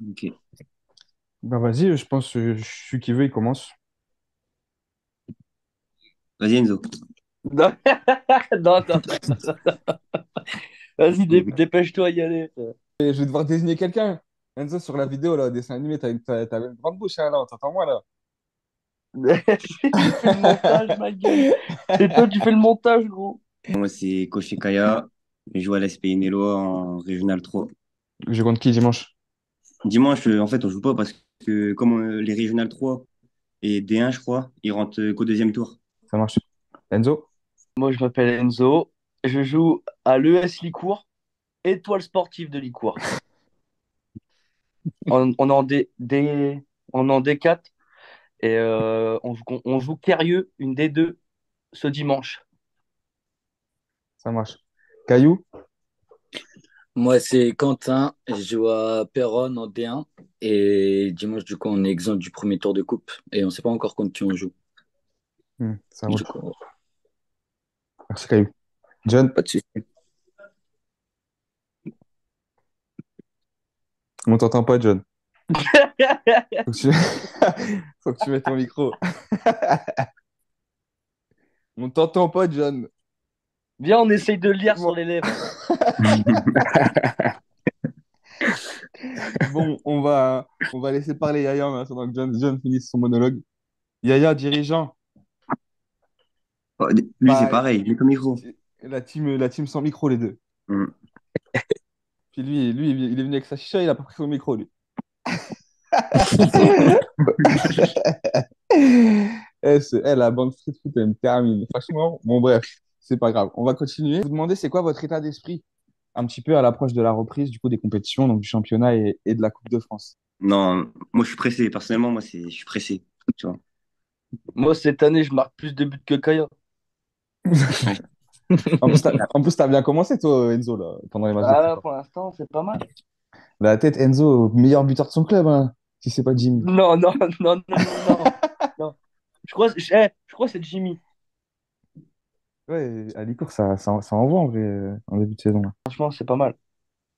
Ok. Bah vas-y, je pense que celui qui veut, il commence. Vas-y, Enzo. Non, non, non, non, non. Vas-y, dépêche-toi y aller. Et je vais devoir désigner quelqu'un. Enzo, sur la vidéo, là, au dessin animé, t'avais une grande bouche, hein, là, t'entends-moi, là. Tu fais le montage, ma gueule. C'est toi, tu fais le montage, gros. Moi, c'est Koché Kaya. Je joue à l'SPI Mélo en Régional 3. Je compte qui dimanche? Dimanche, en fait, on joue pas parce que comme les Régional 3 et D1, je crois, ils rentrent qu'au deuxième tour. Ça marche. Enzo? Moi, je m'appelle Enzo. Je joue à l'ES Licourt, étoile sportive de Licourt. On est on est en D4 et on joue Carieux, une D2, ce dimanche. Ça marche. Caillou? Moi, c'est Quentin. Je joue à Péronne en D1. Et dimanche, du coup, on est exempt du premier tour de coupe. Et on ne sait pas encore contre qui on joue. Ça roule. Du coup, Merci, Caillou. John? pas de souci. On t'entend pas, John. Faut que tu, Faut que tu mettes ton micro. On t'entend pas, John. Viens, on essaye de le lire Bon, sur les lèvres. bon, on va laisser parler Yaya en attendant que John finisse son monologue. Yaya, dirigeant. Oh, lui, c'est Bah, pareil, il est comme micro. la team sans micro, les deux. Mm. Puis lui, il est venu avec sa chicha, il a pas pris son micro, lui. La bande street foot, elle me termine. Franchement, bon, bref, c'est pas grave. On va continuer. Vous demandez, c'est quoi votre état d'esprit un petit peu à l'approche de la reprise du coup des compétitions, donc du championnat et de la Coupe de France. Non, moi, je suis pressé. Personnellement, moi, je suis pressé. Tu vois. Moi, cette année, je marque plus de buts que Kaya. Ouais. En plus, t'as bien commencé, toi, Enzo, là, pendant les matchs de Ah, prépa. pour l'instant, c'est pas mal. La tête, Enzo, meilleur buteur de son club, hein, si c'est pas Jimmy. Non, non, non, non, non, non. Non. Je crois que c'est Jimmy. Ouais, à Licourt, ça envoie en vrai, en début de saison, là. Franchement, c'est pas mal.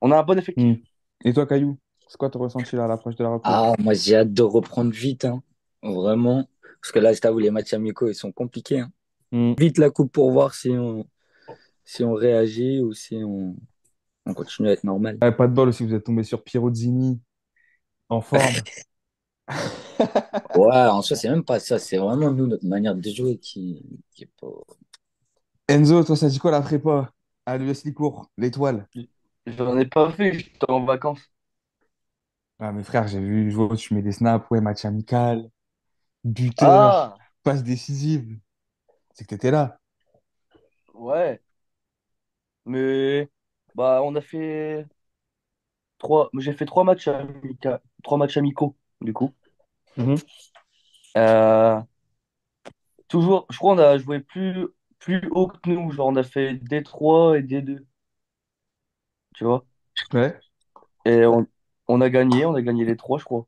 On a un bon Hmm. effectif. Et toi, Caillou, c'est quoi ton ressenti là à l'approche de la reprise? Ah, moi, j'ai hâte de reprendre vite, hein. Vraiment. Parce que là, je t'avoue, les matchs amicaux, ils sont compliqués, hein. Hmm. Vite la coupe pour voir si on réagit ou si on continue à être normal. Ouais, pas de bol aussi, vous êtes tombé sur Pierrot Zini, en forme. Ouais, en soi, c'est même pas ça. C'est vraiment nous, notre manière de jouer qui est pas. Enzo, toi, ça dit quoi la prépa à l'US Licourt, l'étoile? J'en ai pas fait, j'étais en vacances. Ah, mes frères, je vois, tu mets des snaps, ouais, match amical, buteur, Ah, passe décisive. C'est que t'étais là. ouais. Mais on a fait j'ai fait trois matchs amicaux, du coup. Mhm. Euh, toujours, je crois qu'on a joué plus haut que nous. Genre, on a fait D3 et D2, tu vois. Ouais, Et on a gagné les trois, je crois.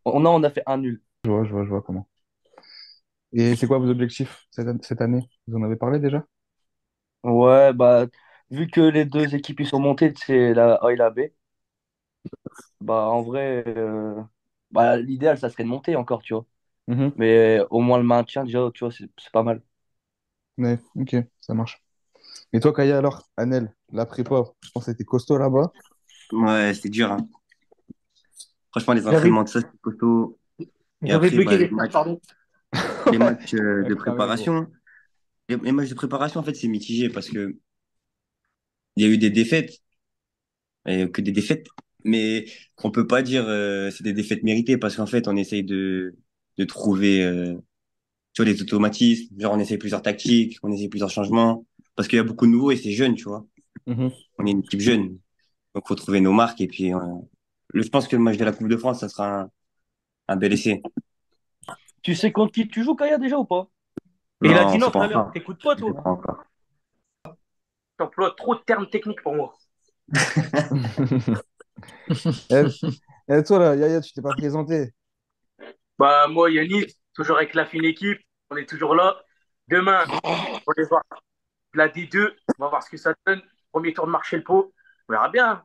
On a fait un nul. je vois comment. Et c'est quoi vos objectifs cette année? Vous en avez parlé déjà? Ouais, vu que les deux équipes ils sont montées, c'est la A et la B, en vrai, l'idéal, ça serait de monter encore, tu vois. Mhm. Mais au moins le maintien, déjà, tu vois, c'est pas mal. Ouais, ok, ça marche. Et toi, Kaya, alors, Anel, la prépa, je pense que c'était costaud là-bas. Ouais, c'est dur, hein. Franchement, les J'avais entraînements de ça, c'est costaud. Et j'avais après, bugué les frères, pardon. les matchs Ouais, de carré, gros. préparation. Les matchs de préparation, en fait, c'est mitigé parce que il y a eu des défaites, et que des défaites, mais on peut pas dire c'est des défaites méritées parce qu'en fait, on essaye de trouver tu vois, des automatismes. Genre, on essaye plusieurs tactiques, on essaye plusieurs changements parce qu'il y a beaucoup de nouveaux et c'est jeune, tu vois. Mhm. On est une équipe jeune, donc faut trouver nos marques et puis je pense que le match de la Coupe de France, ça sera un bel essai. Tu sais contre qui tu joues, Kaya, déjà ou pas? Et il a Non, dit on non sait tout pas à l'heure. encore. T'écoutes pas, On sait toi? pas encore. T'emploies trop de termes techniques pour moi. Et, et toi, là, Yaya, tu t'es pas présenté. Moi, Yannick, toujours avec la fine équipe, on est toujours là. Demain, on va voir la D2, on va voir ce que ça donne. Premier tour de marché le pot, on verra bien.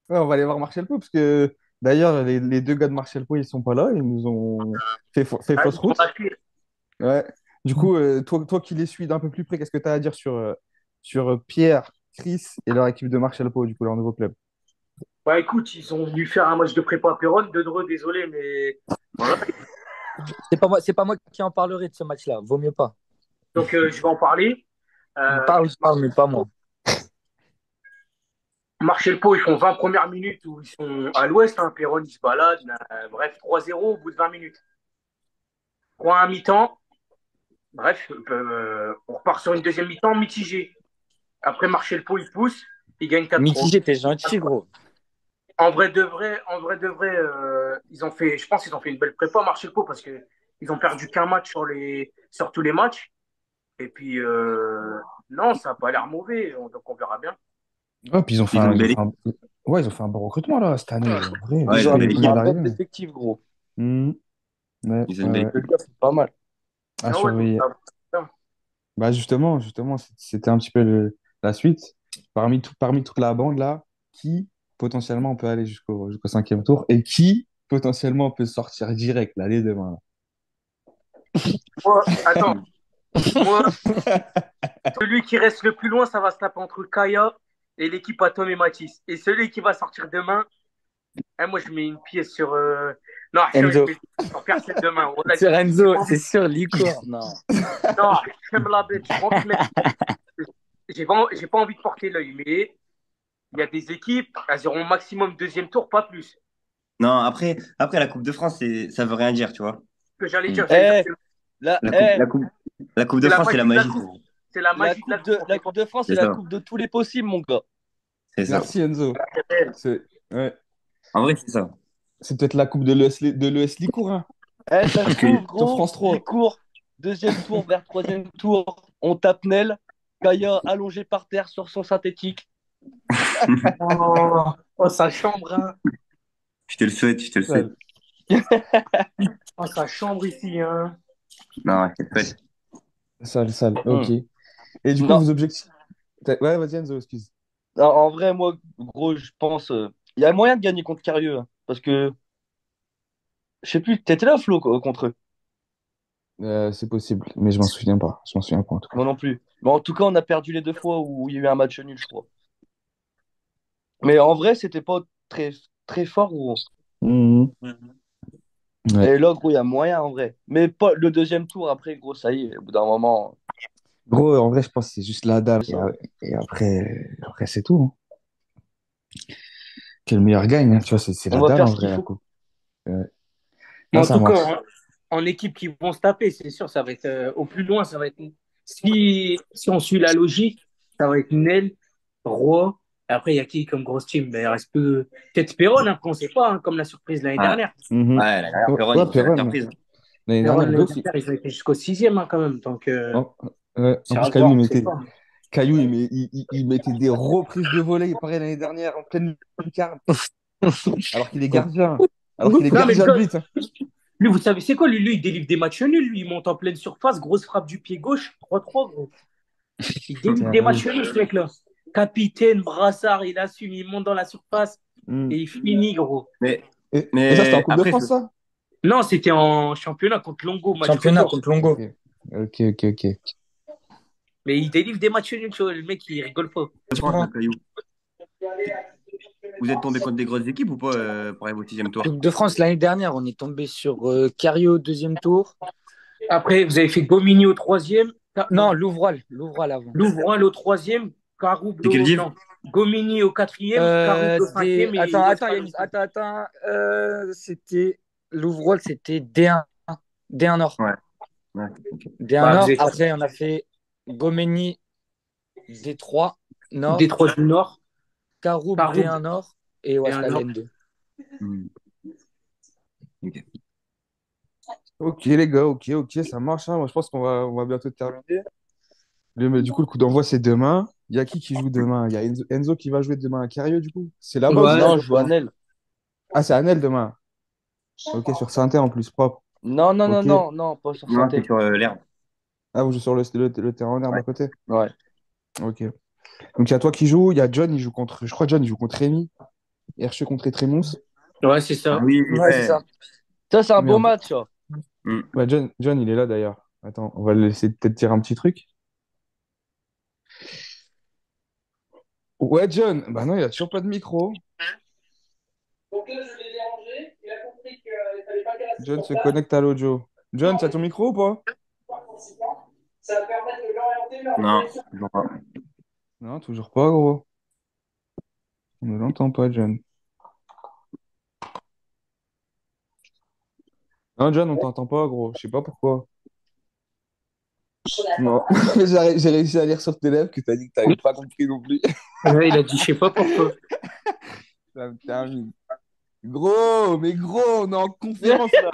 Ouais, on va aller voir Martial Pou, parce que D'ailleurs, les deux gars de Martial Po, ils sont pas là. Ils nous ont fait Ah, fausse ils sont route. lâchés. Ouais. Du coup, toi qui les suis d'un peu plus près, qu'est-ce que tu as à dire sur Pierre, Chris et leur équipe de Martial Po, du coup, leur nouveau club? Bah écoute, ils sont venus faire un match de prépa à Péronne. De Dreux, désolé, mais voilà. C'est pas moi qui en parlerai de ce match-là. Vaut mieux pas. Donc je vais en parler. Parle, mais pas moi. Marshall Pau, ils font 20 premières minutes où ils sont à l'ouest, hein, Péronne, ils se baladent. Bref, 3-0 au bout de 20 minutes. 3 à mi-temps. Bref, on repart sur une deuxième mi-temps mitigée. Après, Marshall Pau, ils poussent. Ils gagnent 4-3. Mitigé, t'es gentil, gros. Ils ont fait, je pense qu'ils ont fait une belle prépa, Marshall Pau, parce que ils ont perdu qu'un match sur tous les matchs. Et puis, non, ça n'a pas l'air mauvais, donc on verra bien. Ouais, puis Ils ont une belle ouais, ils ont fait un bon recrutement là cette année. En vrai, Ouais, Ils ils ont ont vu une les belle qui ils viennent ont équipe. un bel d'arriver. effectif, gros. Mhm. Ouais, Ils ont ouais, une belle ouais. équipe. Le gars, c'est pas mal. À Ah ouais, donc surveiller. ça va. Bah justement, c'était un petit peu la suite. Parmi toute la bande là, qui potentiellement peut aller jusqu'au cinquième tour et qui potentiellement peut sortir direct là, les demain. Moi, attends, moi, celui qui reste le plus loin, ça va se taper entre Kaya et l'équipe Atom et Matisse. Et celui qui va sortir demain, hein, moi, je mets une pièce sur. Non, Hachem, je Enzo. mets une pièce sur personne demain. Voilà, Sur j'ai Enzo, pas c'est envie. sûr, licorne. Non. Non, Hachem la bête, j'ai pas envie de mettre. J'ai pas envie de porter l'œil, mais il y a des équipes, elles auront maximum deuxième tour, pas plus. Ce Non, après la Coupe de France, ça veut rien dire, tu vois. que Mm. j'allais dire, Là, La Coupe, la Coupe, la Coupe de c'est la France, c'est la magie de la magie, coupe. frérot. C'est la la magie de la coupe coupe. de, la Coupe de France, c'est C'est la ça. coupe de tous les possibles, mon gars. C'est ça. Merci Enzo. C'est ouais. En vrai, c'est ça. C'est peut-être la coupe de l'ES Licourt, hein, Ça se Parce que, trouve, sur gros, France 3. Licourt, deuxième tour vers troisième tour, on tape Nel. Kaya allongé par terre sur son synthétique. Oh, oh, sa chambre, hein. je te le souhaite, je te le souhaite. Sale, Oh, sa chambre ici, hein. Non, c'est fait. sale. Ok. Hmm. Et du coup, Non, vos objectifs. Ouais, vas-y Enzo, excuse. en vrai, moi, gros, je pense. Il y a moyen de gagner contre Carieux, hein, parce que, je sais plus, t'étais là, Flo, contre eux. C'est possible, mais je m'en souviens pas. Je m'en souviens pas en tout cas. Moi non plus. Mais en tout cas, on a perdu les deux fois où il y a eu un match nul, je crois. Mais en vrai, c'était pas très, très fort, gros. Mhm. Ouais. Et là, gros, il y a moyen, en vrai. Mais pas le deuxième tour, après, gros, ça y est, au bout d'un moment, Gros, en vrai, je pense que c'est juste la dalle. c'est ça. Et après c'est tout, hein. Que le meilleur gagne, hein. Tu vois, c'est On la va dalle faire en ce vrai, qu'il la faut. coupe. Ouais. Mais Non, en ça tout cas, marche. en équipe qui vont se taper, c'est sûr, ça va être au plus loin, ça va être. Si on suit la logique, ça va être Nel, Roi. Après, il y a qui comme grosse team? Ben, il reste peu. Peut-être Perron, hein, on ne sait pas, hein, comme la surprise l'année Ouais, dernière. Mhm. ouais, la dernière Ouais, Péronne, ouais, ils ont fait la Perron. surprise. L'année Perron, dernière, de l'année ouf. dernière, ils ont été jusqu'au sixième, hein, quand même. Donc, En, ouais. En c'est plus, à voir, on ne sait pas. Caillou, il mettait des reprises de volée, pareil l'année dernière, en pleine lucarne, alors qu'il est gardien. Alors qu'il est Non, mais gardien de but, hein. lui, vous savez, c'est quoi, lui, il délivre des matchs nuls, lui, il monte en pleine surface, grosse frappe du pied gauche, 3-3, gros. Il délivre des matchs Sérieux. nuls, ce mec-là. Capitaine, brassard, il assume, il monte dans la surface Mm. et il finit, gros. Mais, Et ça, c'était en mais Coupe de après, France, ça? Non, c'était en championnat contre Longo, match Championnat retour. contre Ok, Longo. ok. Mais il délivre des matchs nuls, tu vois, le mec, il rigole pas. de France, le Caillou. Vous êtes tombé contre des grosses équipes ou pas pour aller au sixième tour? Coupe de France, l'année dernière, on est tombé sur Cario au deuxième tour. Après, vous avez fait Gomini au troisième. Non, Non, Louvroil avant. Louvroil au troisième. Carouble C'est quel au. div? Non. Gomini au quatrième. Carouble au cinquième. Et Attends, Westphal au Yanis, sixième. c'était Louvroil, c'était D1, D1 Nord. Ouais, ouais, ok. D1 Bah, vous Nord. avez Après, on a fait Gomeni D3 Nord, Détroit du Nord. Caroub D1 Carouble Nord et et un Ouaskal Nord. N2. Hmm, ok. Ok, les gars, ok, ça marche, hein. Moi, je pense on va bientôt terminer. Mais du coup, le coup d'envoi, c'est demain. Il y a qui joue demain? Il y a Enzo qui va jouer demain à Cario, du coup. C'est là-bas ou c'est à Ouais. Non, je Cario? joue à Nel. Ah, c'est à Nel demain. Ok, sur saint en plus, propre. Non, non, non, Ok. non, non, pas sur Non, c'est Santé. sur l'herbe. Ah, vous jouez sur le terrain en herbe Ouais. à côté? Ouais. Ok. Donc, il y a toi qui joue, il y a John, il joue contre. Je crois John, il joue contre Rémi. Herché contre Trémous. Ouais, c'est Ah ça. oui, Ouais, c'est ouais. ça. Ça, c'est un beau Merde. match, ça. Hmm. Bah, John, il est là d'ailleurs. Attends, on va le laisser peut-être dire un petit truc. Ouais, John. Bah non, il a toujours pas de micro. Donc là, je l'ai dérangé. Il a compris qu'il fallait pas qu'elle reste John sur se table. connecte à l'audio. John, t'as ton micro ou pas? Ça va permettre de l'orienter vers la Non, direction. je vois pas. Non, toujours pas, gros. On ne l'entend pas, John. Non, John, on t'entend pas, gros. Je sais pas pourquoi. Non. J'ai réussi à lire sur tes lèvres que t'as dit que t'avais pas compris non plus. Ouais, il a dit, je sais pas pourquoi. Ça me termine. Gros, mais gros, on est en conférence là.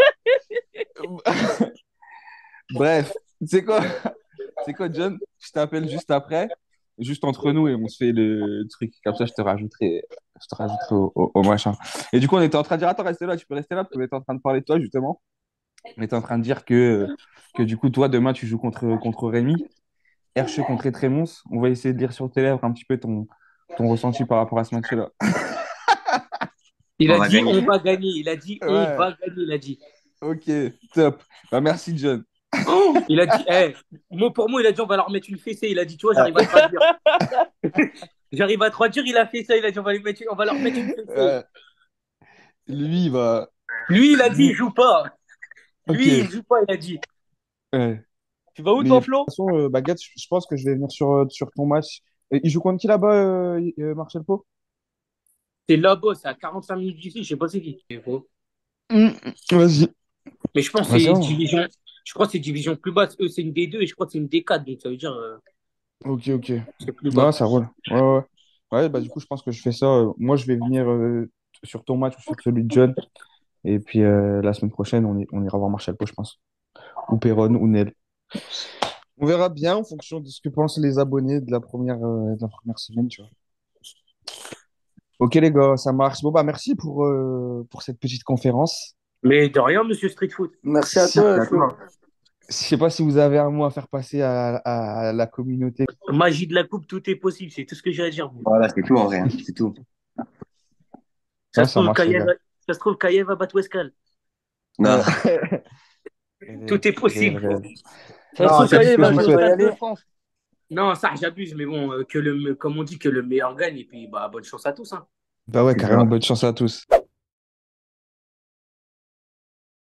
Bref, c'est quoi, John? Je t'appelle juste après, juste entre nous et on se fait le truc. Comme ça, je te rajouterai au machin. Et du coup, on était en train de dire, attends, reste là, tu peux rester là, parce qu'on était en train de parler de toi, justement. On était en train de dire que du coup, toi, demain, tu joues contre Rémi, Herche contre Trémons. On va essayer de lire sur tes lèvres un petit peu ton ressenti par rapport à ce match-là. Il On a va dit, gagner. on va gagner. Il a dit, on Ouais, va gagner. Il a dit. ok, top. Bah, merci, John. Oh, il a dit, mot pour mot, il a dit, on va leur mettre une fessée. Il a dit, tu vois, Ah, j'arrive à traduire. J'arrive à traduire, il a fait ça. Il a dit, on va leur mettre une fessée. lui, il va. Lui, il a dit, il Lui, joue pas. Lui, il ok. joue pas, il a dit. Ouais. Tu vas où, Mais toi, de toute Flo? façon, Baguette, je pense que je vais venir sur ton match. Et il joue contre qui là-bas, Marcel Pau? C'est là-bas, c'est à 45 minutes d'ici, je sais pas c'est qui. Vas-y. Mais je pense que Vas-y, c'est hein. division, je crois que c'est division plus basse. Eux, c'est une D2 et je crois que c'est une D4, donc ça veut dire Ok, ok. c'est plus Non, bas. ça roule. Ouais, ouais. Ouais, bah du coup, je pense que je fais ça. Moi, je vais venir sur ton match ou sur celui de John. Et puis la semaine prochaine, on ira voir Marcel Pau, je pense. Ou Perron, ou Nel. On verra bien en fonction de ce que pensent les abonnés de la première semaine, tu vois. Ok, les gars, ça marche. Bon, bah merci pour cette petite conférence. Mais de rien, monsieur Street Foot. Merci à Si, toi, Flo. D'accord. je sais pas si vous avez un mot à faire passer à la communauté. Magie de la coupe, tout est possible, c'est tout ce que j'ai à dire. Voilà, c'est tout en vrai, hein. C'est tout. Ça Non, se ça trouve, marche, les gars. Kayev va battre Westcal. Euh, Non. Tout est réel, possible. réel. Ça se Non, trouve, C'est tout ce Kaye que va je vous jouer au souhaite. Stade de France. non, ça, j'abuse, mais bon, comme on dit, que le meilleur gagne, et puis bah, bonne chance à tous, hein. Bah ouais, C'est ça. carrément, bonne chance à tous.